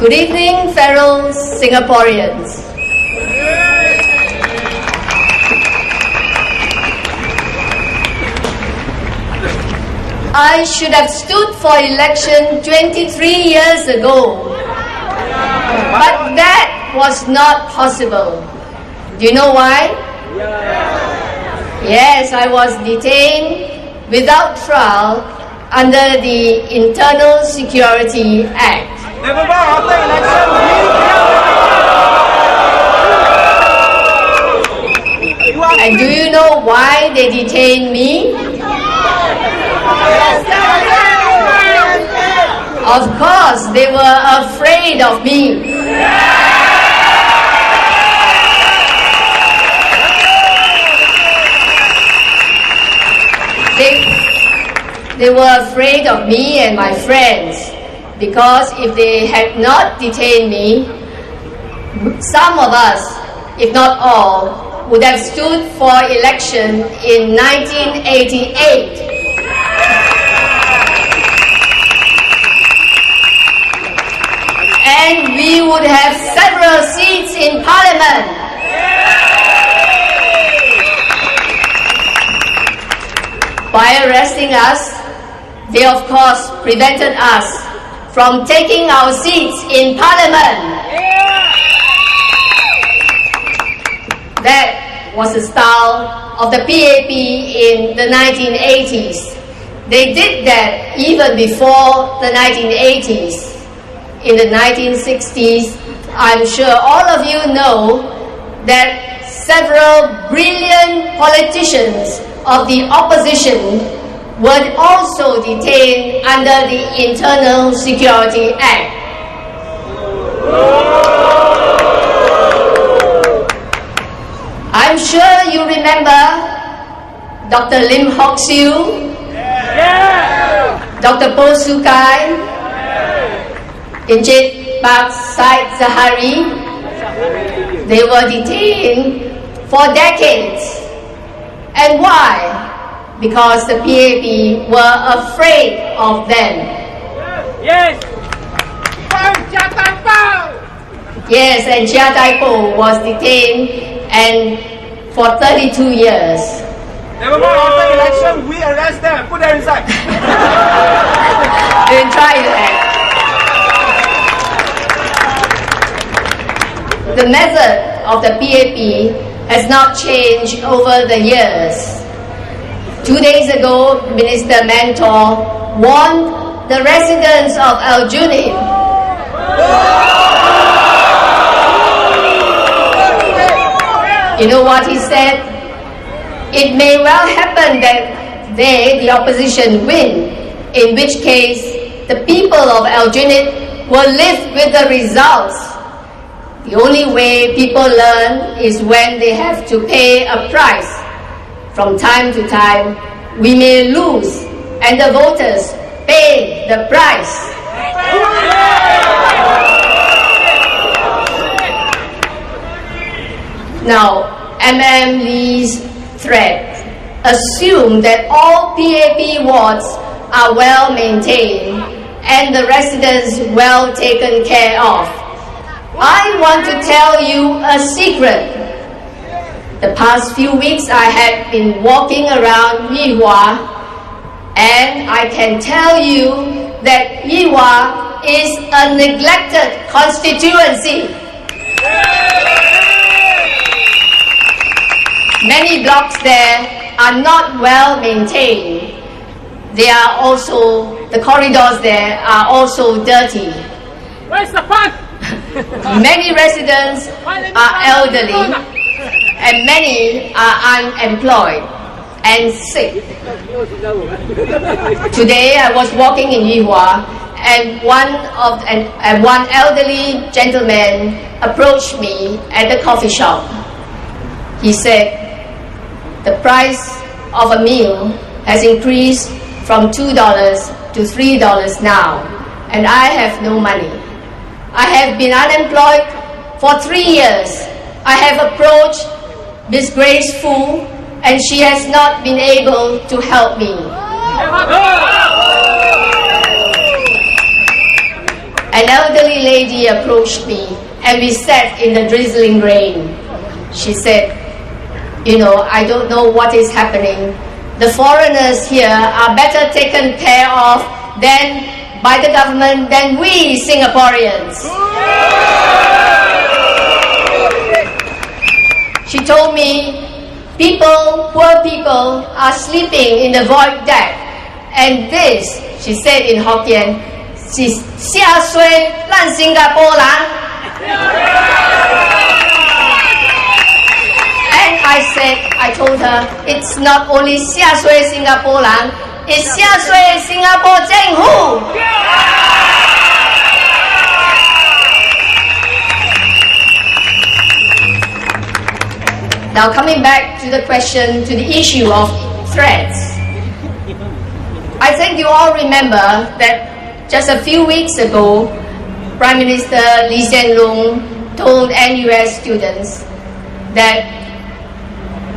Good evening, fellow Singaporeans. I should have stood for election 23 years ago, but that was not possible. Do you know why? Yes, I was detained without trial under the Internal Security Act. And do you know why they detained me? Of course, they were afraid of me. They were afraid of me and my friends, because if they had not detained me, some of us, if not all, would have stood for election in 1988. And we would have several seats in Parliament. By arresting us, they of course prevented us from taking our seats in Parliament. That was the style of the PAP in the 1980s. They did that even before the 1980s. In the 1960s, I'm sure all of you know that several brilliant politicians of the opposition were also detained under the Internal Security Act. I'm sure you remember Dr. Lim Hock Siew, Dr. Po Su Kai, Injit Pak Said Zahari. They were detained for decades. And why? Because the PAP were afraid of them. Yes. Yes, and Chia Tai Po was detained and for 32 years. Never mind, after election, we arrest them, put them inside. Don't try that. The method of the PAP has not changed over the years. 2 days ago, Minister Mentor warned the residents of Aljunied You know what he said? It may well happen that they, the opposition, win, in which case the people of Aljunied will live with the results. The only way people learn is when they have to pay a price. From time to time, we may lose, and the voters pay the price. Now, Lee's threat assume that all PAP wards are well maintained and the residents well taken care of. I want to tell you a secret. The past few weeks I had been walking around Yuhua, and I can tell you that Yuhua is a neglected constituency. Many blocks there are not well maintained. The corridors there are also dirty. Where's the fun? Many residents are elderly and many are unemployed and sick. Today I was walking in Yuhua, and one elderly gentleman approached me at the coffee shop. He said, the price of a meal has increased from $2 to $3 now, and I have no money. I have been unemployed for 3 years. I have approached Ms. Grace Fu, and she has not been able to help me. an elderly lady approached me and we sat in the drizzling rain. She said, "You know, I don't know what is happening. The foreigners here are better taken care of by the government than we Singaporeans." She told me, poor people are sleeping in the void deck. And this, she said in Hokkien, "是下水咱新加坡人." And I told her, it's not only 下水新加坡人, it's 下水新加坡政府. Now coming back to the issue of threats. I think you all remember that just a few weeks ago, Prime Minister Lee Hsien Loong told NUS students that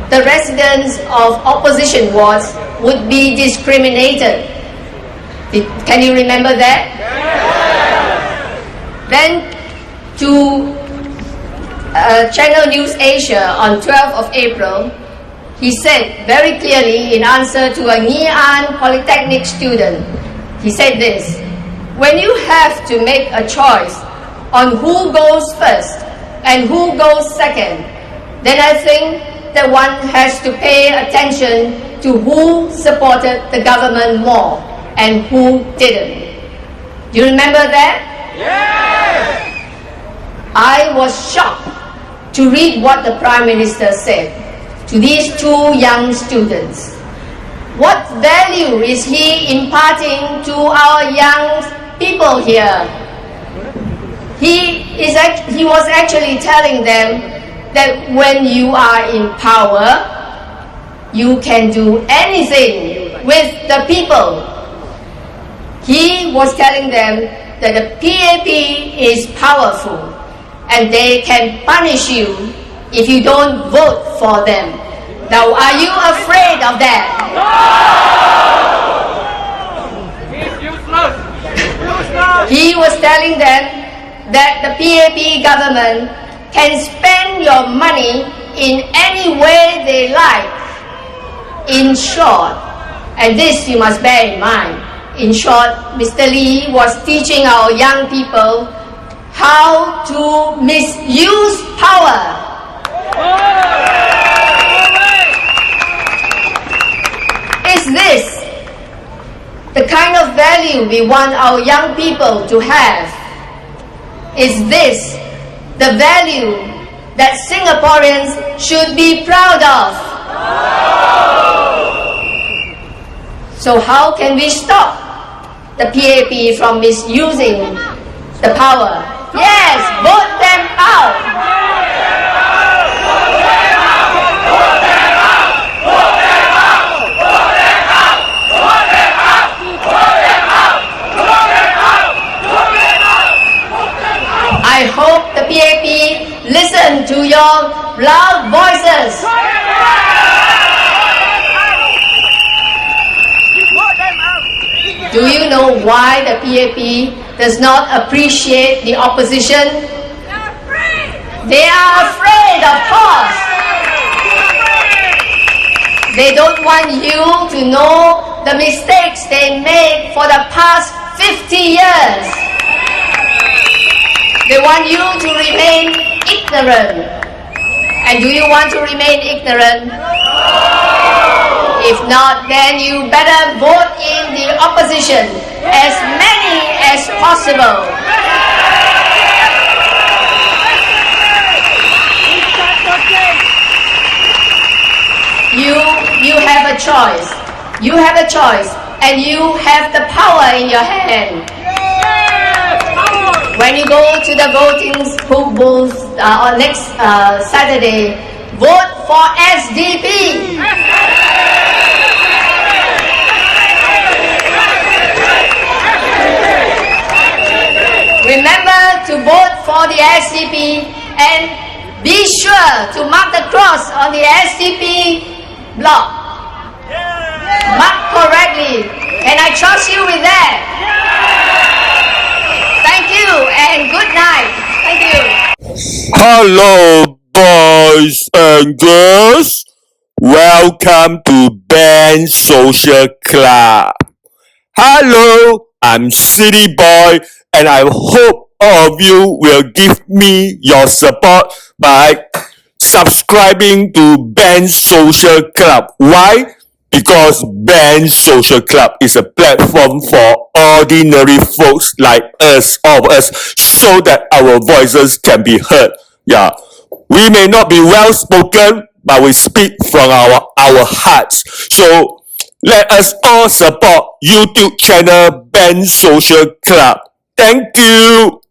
the residents of opposition wards would be discriminated. Can you remember that? Then to Channel News Asia on 12th of April, he said very clearly in answer to a Nghi An Polytechnic student, he said this: "When you have to make a choice on who goes first and who goes second, then I think that one has to pay attention to who supported the government more and who didn't." Do you remember that? Yes! I was shocked to read what the Prime Minister said to these two young students. What value is he imparting to our young people here? He was actually telling them that when you are in power, you can do anything with the people. He was telling them that the PAP is powerful and they can punish you if you don't vote for them. Now, are you afraid of that? He was telling them that the PAP government can spend your money in any way they like. In short, and this you must bear in mind, in short, Mr. Lee was teaching our young people how to misuse power. Is this the kind of value we want our young people to have? Is this the value that Singaporeans should be proud of? So how can we stop the PAP from misusing the power? Yes, vote them out! I hope the PAP listen to your loud voices. Do you know why the PAP does not appreciate the opposition? They are afraid, of course. They don't want you to know the mistakes they made for the past 50 years. They want you to remain ignorant. And do you want to remain ignorant? If not, then you better vote in the opposition, as many as possible. You have a choice. You have a choice, and you have the power in your hand. When you go to the voting booth on next Saturday, vote for SDP. Remember to vote for the SDP and be sure to mark the cross on the SDP block. Mark correctly. Can I trust you with that? Thank Thank you and good night. Thank you. Hello, boys and girls. Welcome to Band Social Club. Hello, I'm City Boy, and I hope all of you will give me your support by subscribing to Band Social Club. Why? Because Band Social Club is a platform for ordinary folks like us, all of us, so that our voices can be heard. Yeah, we may not be well spoken, but we speak from our hearts. So let us all support YouTube channel Band Social Club. Thank you.